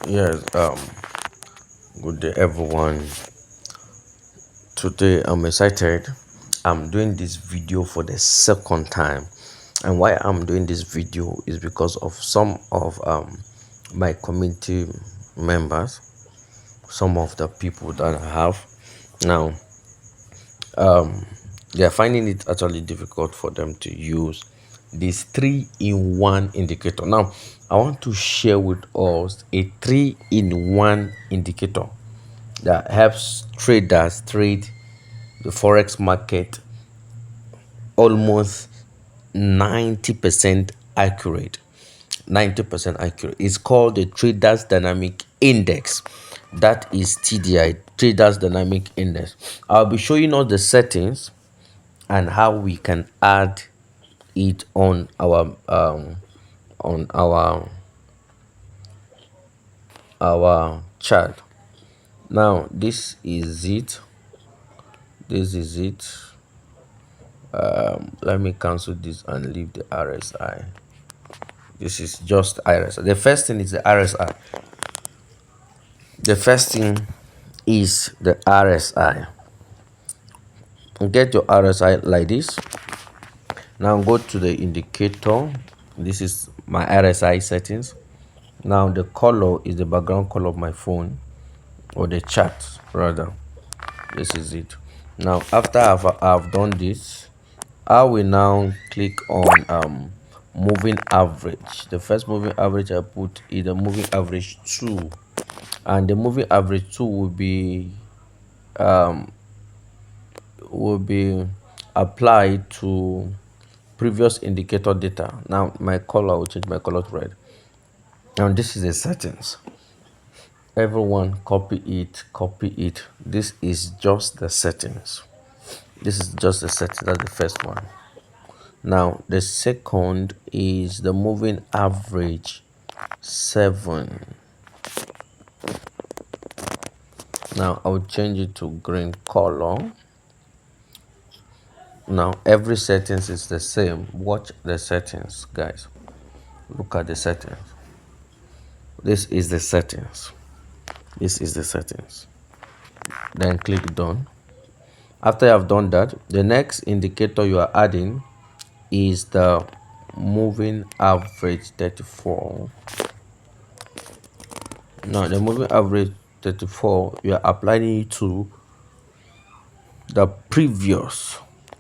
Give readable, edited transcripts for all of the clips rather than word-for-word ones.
Yes, good day everyone. Today I'm excited. I'm doing this video for the second time. And why I'm doing this video is because of some of my community members, some of the people that I have. Now, they are finding it actually difficult for them to use this 3-in-1 indicator. Now, I want to share with us a 3-in-1 indicator that helps traders trade the forex market almost 90% accurate. 90% accurate. It's called the Traders Dynamic Index. That is TDI, Traders Dynamic Index. I'll be showing us the settings and how we can add it on our chart. Now this is it. Let me cancel this and leave the RSI. This is just RSI. The first thing is the RSI. The first thing is the RSI. Get your RSI like this. Now go to the indicator. This is my RSI settings. Now the color is the background color of my phone, or the chart rather. This is it. Now after I've done this, I will now click on moving average. The first moving average I put is the moving average 2, and the moving average 2 will be applied to previous indicator data. Now my color, I will change my color to red. Now this is the settings. Everyone copy it. This is just the settings. This is just the settings. That's the first one. Now the second is the moving average 7. Now I'll change it to green color. Now every settings is the same. Watch the settings, guys. Look at the settings. This is the settings. This is the settings. Then click done. After you have done that, the next indicator you are adding is the moving average 34. Now the moving average 34, you are applying it to the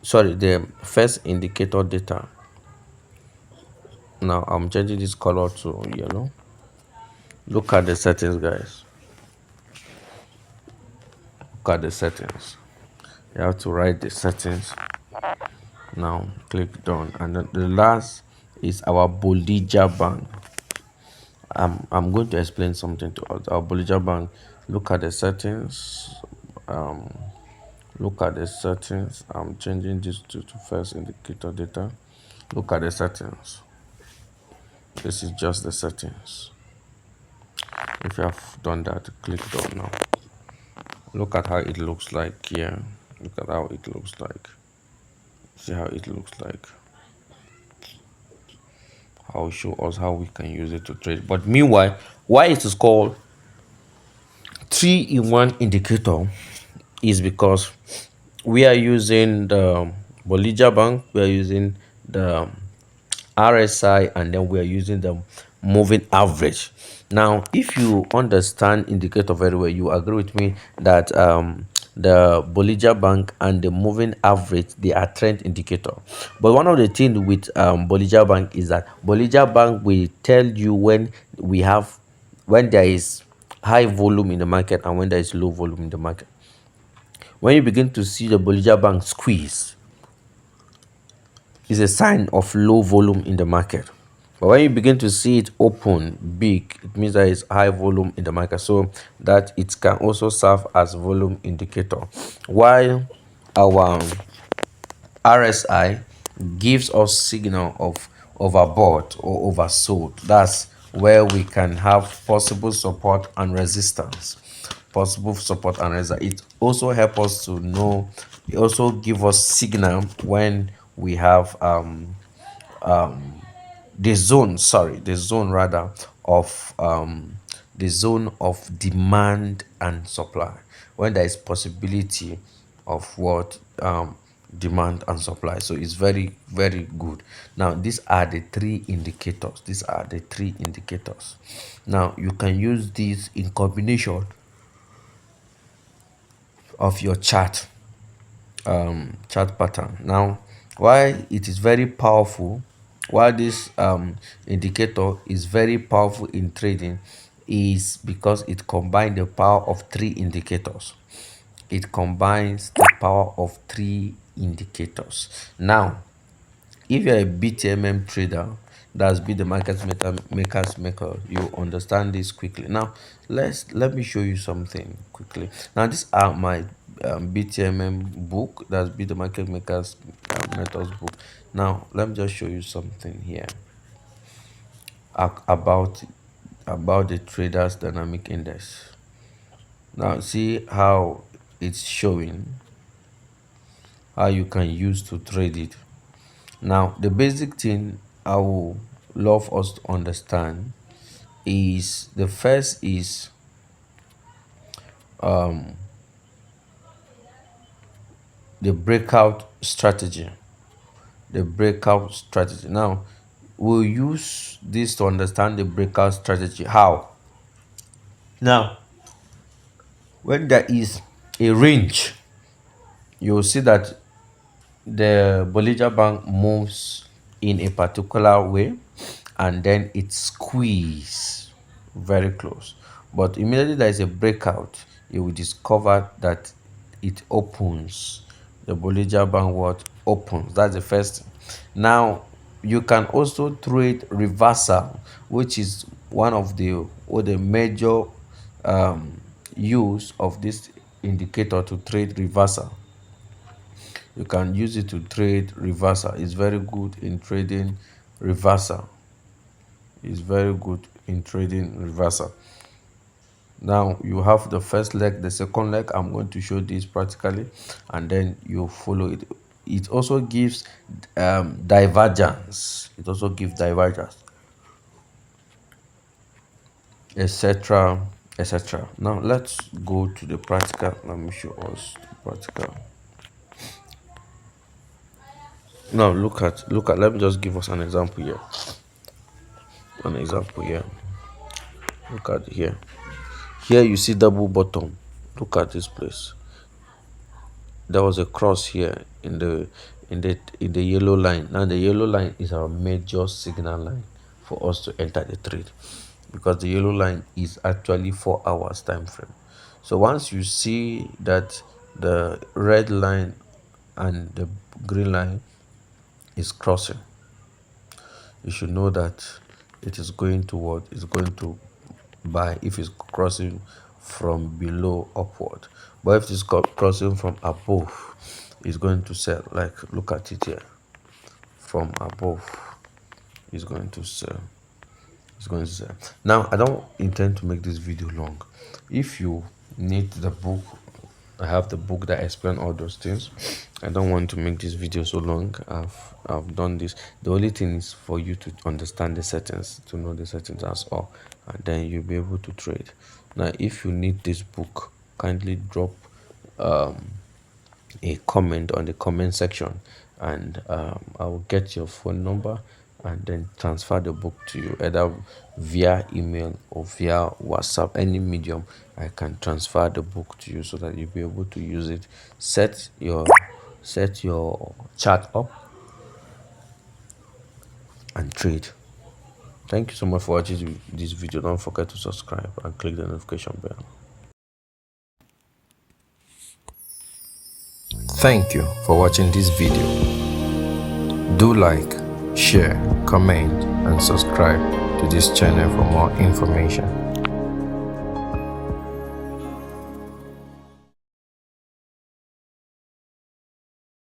the first indicator data. Now I'm changing this color to yellow. Look at the settings, guys. Look at the settings. You have to write the settings. Now click done, and then the last is our Bollinger Band. I'm going to explain something to us. Our Bollinger Band. Look at the settings. Look at the settings. I'm changing this to first indicator data. Look at the settings. This is just the settings. If you have done that, click done now. Look at how it looks like here. Look at how it looks like. See how it looks like. I'll show us how we can use it to trade. But meanwhile, why it is called 3-in-1 indicator is because we are using the Bollinger Band, we are using the RSI, and then we are using the moving average. Now if you understand indicator very well, you agree with me that the Bollinger Band and the moving average, they are trend indicator. But one of the things with Bollinger Band is that Bollinger Band will tell you when there is high volume in the market and when there is low volume in the market. When you begin to see the Bollinger Band squeeze, is a sign of low volume in the market. But when you begin to see it open big, it means there is high volume in the market, so that it can also serve as volume indicator, while our RSI gives us signal of overbought or oversold. That's where we can have possible support and resistance. It also helps us to know. It also give us signal when we have the zone rather of the zone of demand and supply, when there is possibility of what demand and supply. So it's very, very good. Now these are the three indicators. These are the three indicators. Now you can use these in combination of your chart pattern. Now why it is very powerful, why this indicator is very powerful in trading, is because it combines the power of three indicators. It combines the power of three indicators. Now if you're a BTMM trader, that's be the makers maker, you understand this quickly. Now let me show you something quickly. Now these are my BTMM book, that's be the market makers methods book. Now let me just show you something here about the traders dynamic index. Now see how it's showing, how you can use to trade it. Now, the basic thing I would love us to understand is, the first is the breakout strategy. The breakout strategy. Now, we'll use this to understand the breakout strategy. How? Now, when there is a range, you'll see that the Bollinger Bank moves in a particular way, and then it squeeze very close. But immediately there is a breakout, you will discover that it opens. The Bollinger Band what opens. That's the first thing. Now you can also trade reversal, which is one of the major use of this indicator, to trade reversal. You can use it to trade reversal. It's very good in trading reversal. It's very good in trading reversal. Now you have the first leg, the second leg. I'm going to show this practically, and then you follow it. It also gives divergence. It also gives divergence, etc., etc. Now let's go to the practical. Let me show us the practical. Now look at, let me just give us an example here. An example here. Look at here. Here you see double bottom. Look at this place. There was a cross here in the yellow line. Now the yellow line is our major signal line for us to enter the trade, because the yellow line is actually 4 hours time frame. So once you see that the red line and the green line is crossing, you should know that it is going to what? It's going to buy if it's crossing from below upward. But if it's crossing from above, it's going to sell. Like, look at it here. From above, it's going to sell. It's going to sell. Now I don't intend to make this video long. If you need the book, I have the book that explains all those things. I don't want to make this video so long. I've done this. The only thing is for you to understand the settings, to know the settings as all, and then you'll be able to trade. Now if you need this book, kindly drop a comment on the comment section, and I will get your phone number and then transfer the book to you, either via email or via WhatsApp, any medium. I can transfer the book to you so that you'll be able to use it. Set your chart up and trade. Thank you so much for watching this video. Don't forget to subscribe and click the notification bell. Thank you for watching this video. Do like, share, comment, and subscribe to this channel for more information.